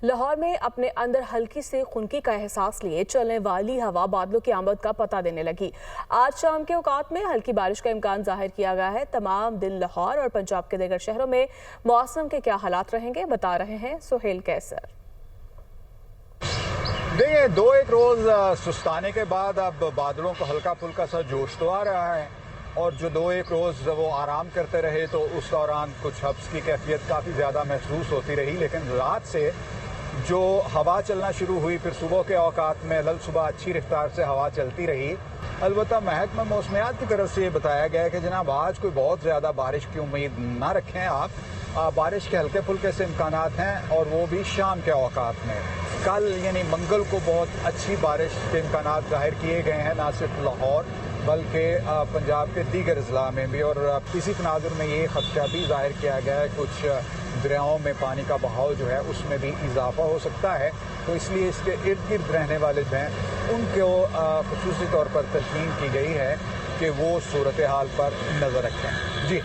لاہور میں اپنے اندر ہلکی سے خنکی کا احساس لیے چلنے والی ہوا بادلوں کی آمد کا پتہ دینے لگی۔ آج شام کے اوقات میں ہلکی بارش کا امکان ظاہر کیا گیا ہے۔ تمام دن لاہور اور پنجاب کے دیگر شہروں میں موسم کے کیا حالات رہیں گے، بتا رہے ہیں سہیل کیسر۔ دیکھیں، دو ایک روز سستانے کے بعد اب بادلوں کو ہلکا پھلکا سا جوش تو آ رہا ہے، اور جو دو ایک روز وہ آرام کرتے رہے تو اس دوران کچھ حبس کی کیفیت کافی زیادہ محسوس ہوتی رہی، لیکن رات سے جو ہوا چلنا شروع ہوئی، پھر صبح کے اوقات میں صبح اچھی رفتار سے ہوا چلتی رہی۔ البتہ محکمہ موسمیات کی طرف سے یہ بتایا گیا ہے کہ جناب آج کوئی بہت زیادہ بارش کی امید نہ رکھیں آپ، بارش کے ہلکے پھلکے سے امکانات ہیں، اور وہ بھی شام کے اوقات میں۔ کل یعنی منگل کو بہت اچھی بارش کے امکانات ظاہر کیے گئے ہیں، نہ صرف لاہور بلکہ پنجاب کے دیگر اضلاع میں بھی، اور اسی تناظر میں یہ خدشہ بھی ظاہر کیا گیا ہے کچھ دریاؤں میں پانی کا بہاؤ جو ہے اس میں بھی اضافہ ہو سکتا ہے، تو اس لیے اس کے ارد گرد رہنے والے جو ہیں ان کو خصوصی طور پر تلقین کی گئی ہے کہ وہ صورتحال پر نظر رکھیں۔ جی